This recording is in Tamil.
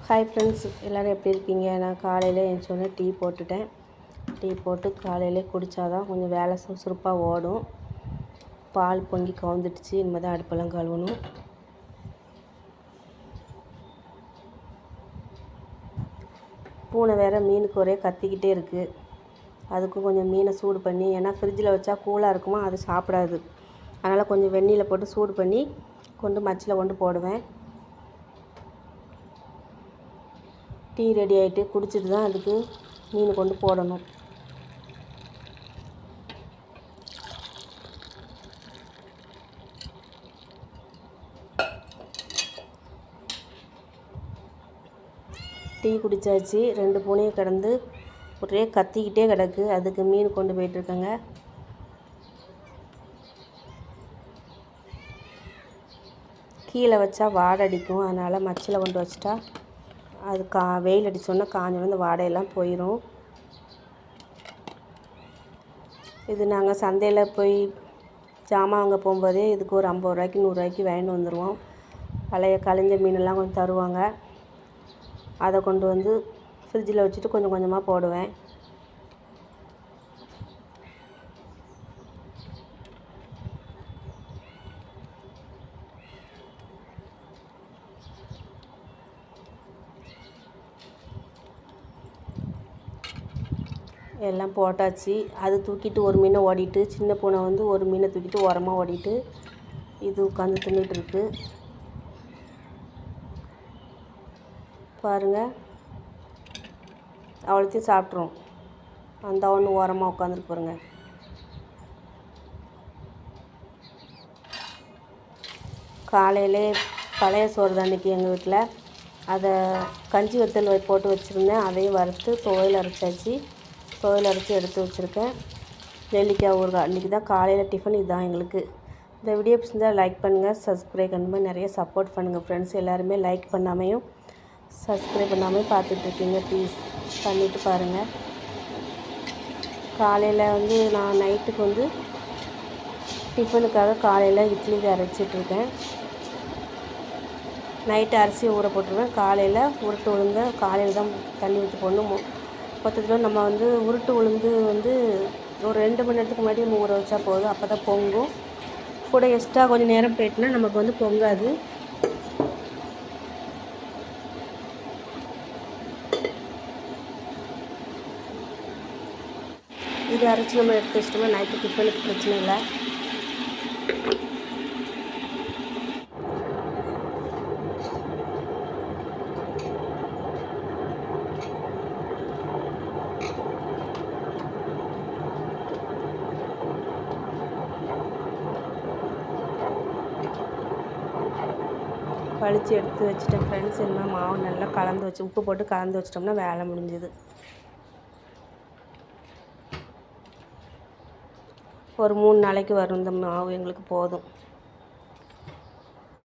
ஹாய் ஃப்ரெண்ட்ஸ், எல்லோரும் எப்படி இருக்கீங்க? நான் காலையில் எழுந்திரிச்சோன்னே டீ போட்டுட்டேன். டீ போட்டு காலையிலே குடித்தாதான் கொஞ்சம் வேலை சுறுசுறுப்பாக ஓடும். பால் பொங்கி கவுந்துடுச்சு. இனிமேல் தான் அடுப்பெல்லாம் கழுவணும். பூனை வேறு மீனுக்கு ஒரே கத்திக்கிட்டே இருக்குது. அதுக்கும் கொஞ்சம் மீனை சூடு பண்ணி, ஏன்னா ஃப்ரிட்ஜில் வச்சா கூலாக இருக்குமா, அது சாப்பிடாது. அதனால் கொஞ்சம் வெந்நீரில் போட்டு சூடு பண்ணி மச்சில் கொண்டு போடுவேன். டீ ரெடி ஆகிட்டு குடிச்சிட்டு தான் அதுக்கு மீன் கொண்டு போடணும். டீ குடித்தாச்சு. 2 பூனையும் கிடந்து ஒரே கத்திக்கிட்டே கிடக்கு. அதுக்கு மீன் கொண்டு போயிட்டுருக்கேங்க. கீழே வச்சா வாடை அடிக்கும். அதனால் மச்சில் கொண்டு வச்சிட்டா அது வெயில் அடித்தோன்னா காஞ்சோன்னா இந்த வாடையெல்லாம் போயிடும். இது நாங்கள் சந்தையில் போய் ஜாமான் வாங்க போகும்போதே இதுக்கு ஒரு 50 ரூபாய்க்கு 100 ரூபாய்க்கு வாங்கிட்டு வந்துடுவோம். பழைய கழிஞ்ச மீனெல்லாம் கொஞ்சம் தருவாங்க. அதை கொண்டு வந்து ஃப்ரிட்ஜில் வச்சுட்டு கொஞ்சம் கொஞ்சமாக போடுவேன். எல்லாம் போட்டாச்சு. அது தூக்கிட்டு ஒரு மீனை ஓடிட்டு, சின்ன பூனை வந்து ஒரு மீனை தூக்கிட்டு ஓரமாக ஓடிட்டு இது உட்காந்து தின்னுட்டு இருக்கு. பாருங்கள், அவ்வளோத்தையும் சாப்பிட்றோம். அந்த ஒன்று ஓரமாக உட்காந்துருக்கு பாருங்க. காலையிலே பழைய சோறு தான் அன்றைக்கி எங்கள் வீட்டில். அதை கஞ்சி வத்தல் போட்டு வச்சுருந்தேன். அதையும் வறுத்து துவையல் அரைச்சாச்சு. துவையல் அரைச்சி எடுத்து வச்சுருக்கேன். நெல்லிக்காய் ஊறுகாய். இன்றைக்கி தான் காலையில் டிஃபன் இதுதான் எங்களுக்கு. இந்த வீடியோ பிடிச்சிருந்தால் லைக் பண்ணுங்கள், சப்ஸ்கிரைப் பண்ணுங்கள், நிறைய சப்போர்ட் பண்ணுங்கள் ஃப்ரெண்ட்ஸ். எல்லாருமே லைக் பண்ணாமையும் சப்ஸ்கிரைப் பண்ணாமையும் பார்த்துட்ருக்கீங்க. ப்ளீஸ் பண்ணிவிட்டு பாருங்கள். காலையில் வந்து நான் நைட்டுக்கு டிஃபனுக்காக காலையில் இட்லிக்கு அரைச்சிட்ருக்கேன். நைட்டு அரிசி ஊற போட்டுருவேன். காலையில் உருட்டு உளுந்து காலையில் தான் தண்ணி ஊற்றி போடணும். மொத்தத்தில் நம்ம உருட்டு உளுந்து ஒரு 2 மணி நேரத்துக்கு முன்னாடி நம்ம ஊற வச்சா போதும். அப்போ தான் பொங்கும். கூட எக்ஸ்ட்ரா கொஞ்சம் நேரம் போயிட்டுனா நமக்கு பொங்காது. இது அரைச்சி நம்ம எடுத்து வச்சிட்டோம்னா நைட்டு டிஃபனுக்கு பிரச்சனை இல்லை. வலித்து எடுத்து வச்சுட்டேன் ஃப்ரெண்ட்ஸ். எல்லாம் மாவு நல்லா கலந்து வச்சு உப்பு போட்டு கலந்து வச்சிட்டோம்னா வேலை முடிஞ்சுது. ஒரு 3 நாளைக்கு வரும் இந்த மாவு, எங்களுக்கு போதும்.